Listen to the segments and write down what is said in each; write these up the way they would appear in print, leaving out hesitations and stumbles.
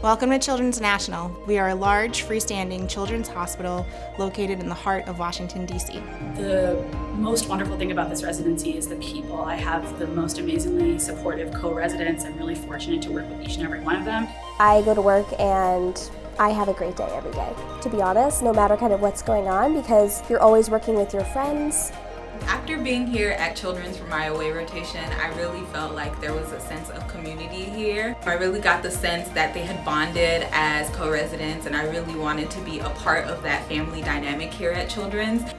Welcome to Children's National. We are a large, freestanding children's hospital located in the heart of Washington, D.C. The most wonderful thing about this residency is the people. I have the most amazingly supportive co-residents. I'm really fortunate to work with each and every one of them. I go to work and I have a great day every day, to be honest, no matter kind of what's going on, because you're always working with your friends. After being here at Children's for my away rotation, I really felt like there was a sense of community here. I really got the sense that they had bonded as co-residents, and I really wanted to be a part of that family dynamic here at Children's.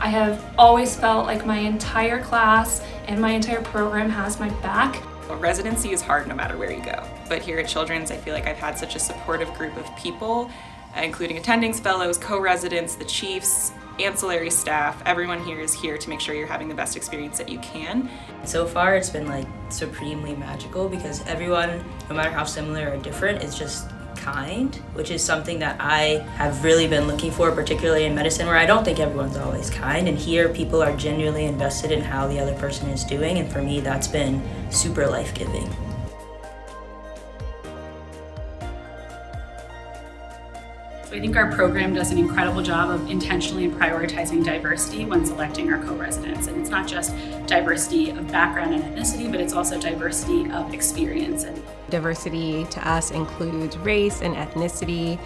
I have always felt like my entire class and my entire program has my back. Residency is hard no matter where you go, but here at Children's I feel like I've had such a supportive group of people, including attendings, fellows, co-residents, the chiefs, ancillary staff. Everyone here is here to make sure you're having the best experience that you can. So far it's been like supremely magical because everyone, no matter how similar or different, is just kind, which is something that I have really been looking for, particularly in medicine, where I don't think everyone's always kind, and here people are genuinely invested in how the other person is doing, and for me that's been super life-giving. So I think our program does an incredible job of intentionally prioritizing diversity when selecting our co-residents. And it's not just diversity of background and ethnicity, but it's also diversity of experience. And diversity to us includes race and ethnicity,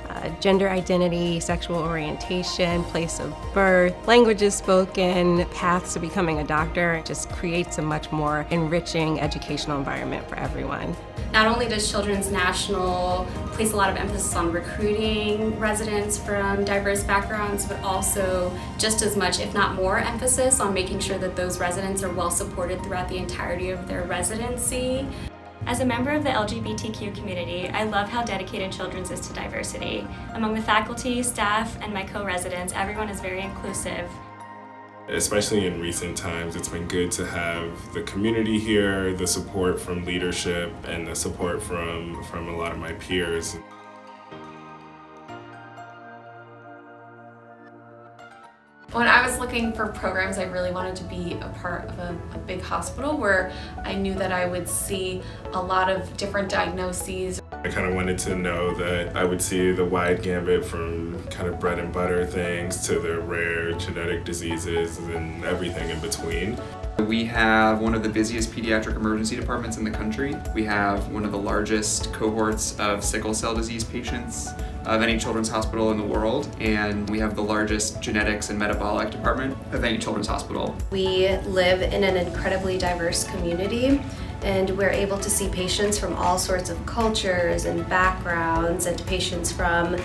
gender identity, sexual orientation, place of birth, languages spoken, paths to becoming a doctor. It just creates a much more enriching educational environment for everyone. Not only does Children's National place a lot of emphasis on recruiting residents from diverse backgrounds, but also just as much, if not more, emphasis on making sure that those residents are well supported throughout the entirety of their residency. As a member of the LGBTQ community, I love how dedicated Children's is to diversity. Among the faculty, staff, and my co-residents, everyone is very inclusive. Especially in recent times, it's been good to have the community here, the support from leadership, and the support from a lot of my peers. When I was looking for programs, I really wanted to be a part of a big hospital where I knew that I would see a lot of different diagnoses. I kind of wanted to know that I would see the wide gambit from kind of bread and butter things to the rare genetic diseases and everything in between. We have one of the busiest pediatric emergency departments in the country. We have one of the largest cohorts of sickle cell disease patients of any children's hospital in the world, and we have the largest genetics and metabolic department of any children's hospital. We live in an incredibly diverse community, and we're able to see patients from all sorts of cultures and backgrounds, and patients from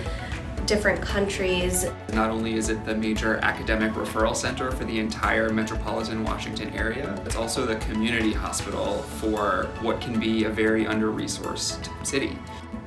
different countries. Not only is it the major academic referral center for the entire metropolitan Washington area, it's also the community hospital for what can be a very under-resourced city.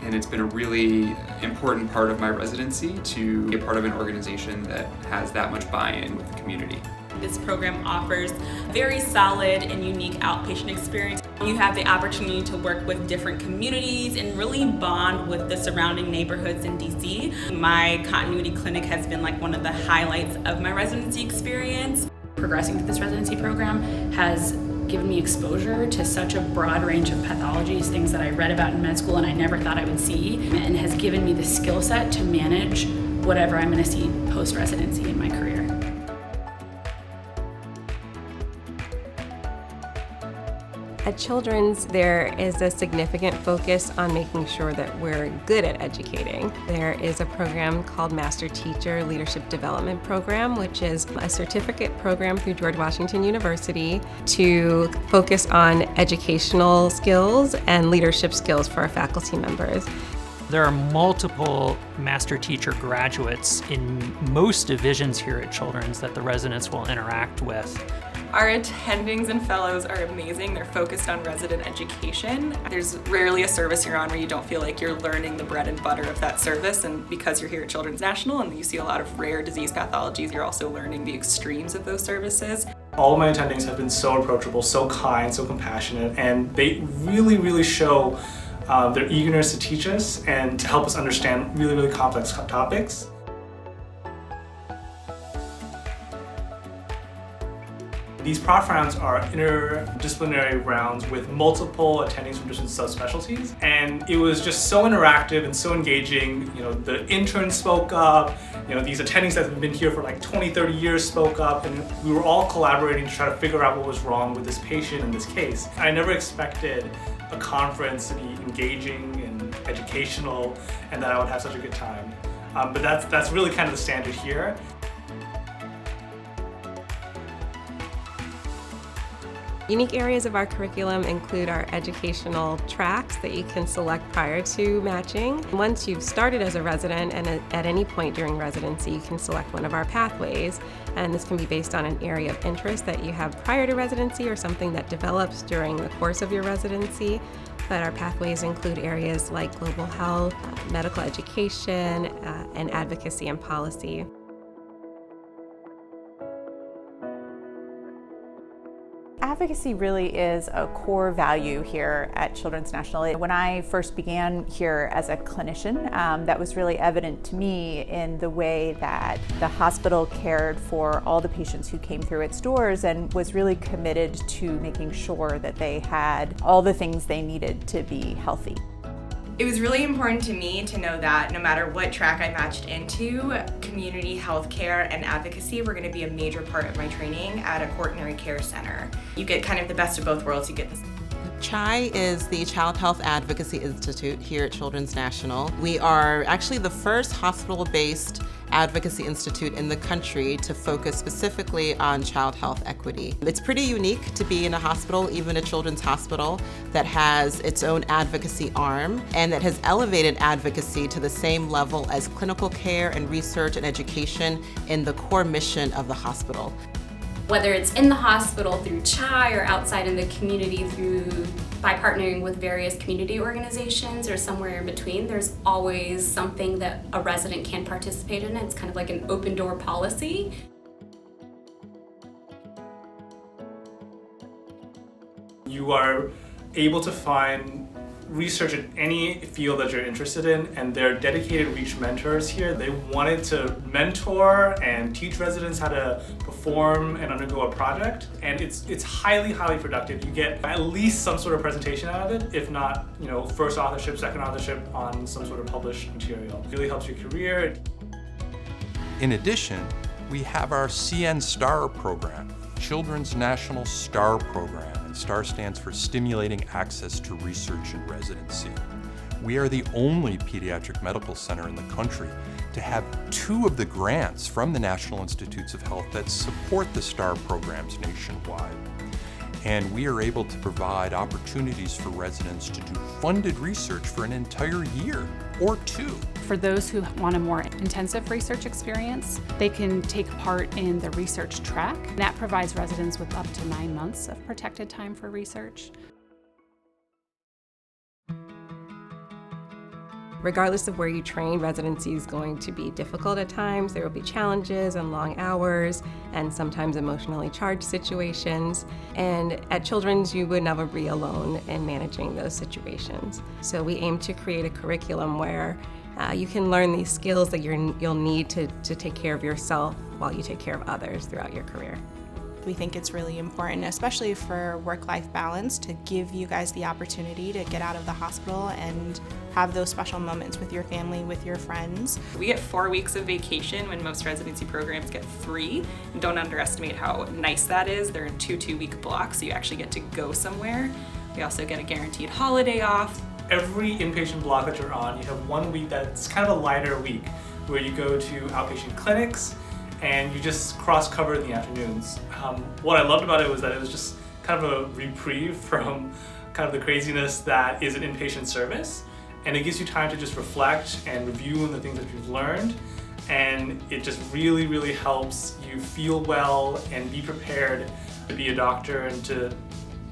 And it's been a really important part of my residency to be a part of an organization that has that much buy-in with the community. This program offers very solid and unique outpatient experience. You have the opportunity to work with different communities and really bond with the surrounding neighborhoods in DC. My continuity clinic has been like one of the highlights of my residency experience. progressing through this residency program has given me exposure to such a broad range of pathologies, things that I read about in med school and I never thought I would see, and has given me the skill set to manage whatever I'm going to see post-residency in my career. At Children's, there is a significant focus on making sure that we're good at educating. There is a program called Master Teacher Leadership Development Program, which is a certificate program through George Washington University to focus on educational skills and leadership skills for our faculty members. There are multiple master teacher graduates in most divisions here at Children's that the residents will interact with. Our attendings and fellows are amazing. They're focused on resident education. There's rarely a service you're on where you don't feel like you're learning the bread and butter of that service, and because you're here at Children's National and you see a lot of rare disease pathologies, you're also learning the extremes of those services. All of my attendings have been so approachable, so kind, so compassionate, and they really show their eagerness to teach us and to help us understand really complex topics. These prof rounds are interdisciplinary rounds with multiple attendings from different subspecialties. And it was just so interactive and so engaging. You know, the interns spoke up, you know, these attendings that have been here for like 20, 30 years spoke up, and we were all collaborating to try to figure out what was wrong with this patient in this case. I never expected a conference to be engaging and educational and that I would have such a good time. But that's really kind of the standard here. Unique areas of our curriculum include our educational tracks that you can select prior to matching. Once you've started as a resident and at any point during residency, you can select one of our pathways. And this can be based on an area of interest that you have prior to residency or something that develops during the course of your residency. But our pathways include areas like global health, medical education, and advocacy and policy. Advocacy really is a core value here at Children's National. When I first began here as a clinician, that was really evident to me in the way that the hospital cared for all the patients who came through its doors and was really committed to making sure that they had all the things they needed to be healthy. It was really important to me to know that no matter what track I matched into, community health care and advocacy were going to be a major part of my training at a quaternary care center. You get kind of the best of both worlds. You get this. CHI is the Child Health Advocacy Institute here at Children's National. We are actually the first hospital-based advocacy institute in the country to focus specifically on child health equity. It's pretty unique to be in a hospital, even a children's hospital, that has its own advocacy arm and that has elevated advocacy to the same level as clinical care and research and education in the core mission of the hospital. Whether it's in the hospital through CHI or outside in the community by partnering with various community organizations or somewhere in between, there's always something that a resident can participate in. It's kind of like an open door policy. You are able to find research in any field that you're interested in, and there are dedicated REACH mentors here. They wanted to mentor and teach residents how to perform and undergo a project, and it's highly productive. You get at least some sort of presentation out of it, if not, you know, first authorship, second authorship on some sort of published material. It really helps your career. In addition, we have our CN STAR program, Children's National STAR Program. STAR stands for Stimulating Access to Research and Residency. We are the only pediatric medical center in the country to have 2 of the grants from the National Institutes of Health that support the STAR programs nationwide. And we are able to provide opportunities for residents to do funded research for an entire year or 2. For those who want a more intensive research experience, they can take part in the research track. That provides residents with up to 9 months of protected time for research. Regardless of where you train, residency is going to be difficult at times. There will be challenges and long hours and sometimes emotionally charged situations. And at Children's, you would never be alone in managing those situations. So we aim to create a curriculum where you can learn these skills that you'll need to take care of yourself while you take care of others throughout your career. We think it's really important, especially for work-life balance, to give you guys the opportunity to get out of the hospital and have those special moments with your family, with your friends. We get 4 weeks of vacation when most residency programs get 3. And don't underestimate how nice that is. They're in 2-2-week blocks, so you actually get to go somewhere. We also get a guaranteed holiday off. Every inpatient block that you're on, you have 1 week that's kind of a lighter week, where you go to outpatient clinics and you just cross-cover in the afternoons. What I loved about it was that it was just kind of a reprieve from kind of the craziness that is an inpatient service, and it gives you time to just reflect and review on the things that you've learned, and it just really helps you feel well and be prepared to be a doctor and to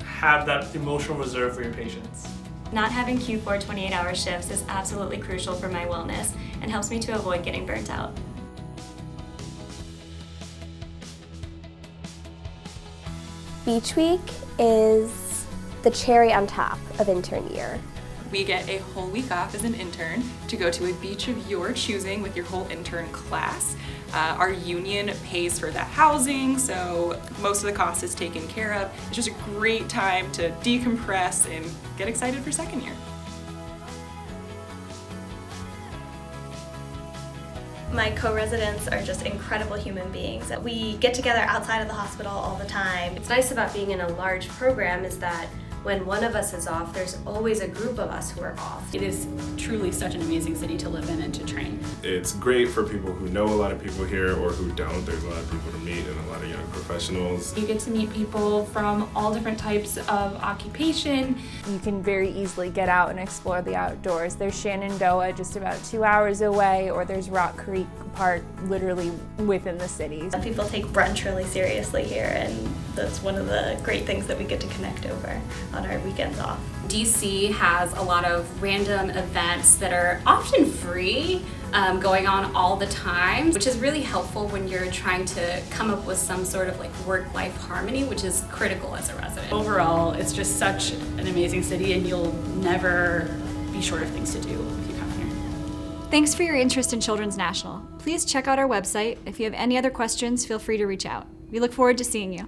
have that emotional reserve for your patients. Not having Q4 28-hour shifts is absolutely crucial for my wellness and helps me to avoid getting burnt out. Beach Week is the cherry on top of intern year. We get a whole week off as an intern to go to a beach of your choosing with your whole intern class. Our union pays for the housing, so most of the cost is taken care of. It's just a great time to decompress and get excited for second year. My co-residents are just incredible human beings. We get together outside of the hospital all the time. What's nice about being in a large program is that when one of us is off, there's always a group of us who are off. It is truly such an amazing city to live in and to train. It's great for people who know a lot of people here or who don't. There's a lot of people to meet and a lot of young professionals. You get to meet people from all different types of occupation. You can very easily get out and explore the outdoors. There's Shenandoah just about 2 hours away, or there's Rock Creek Park literally within the city. People take brunch really seriously here, and that's one of the great things that we get to connect over on our weekends off. DC has a lot of random events that are often free, going on all the time, which is really helpful when you're trying to come up with some sort of like work-life harmony, which is critical as a resident. Overall, it's just such an amazing city, and you'll never be short of things to do if you come here. Thanks for your interest in Children's National. Please check out our website. If you have any other questions, feel free to reach out. We look forward to seeing you.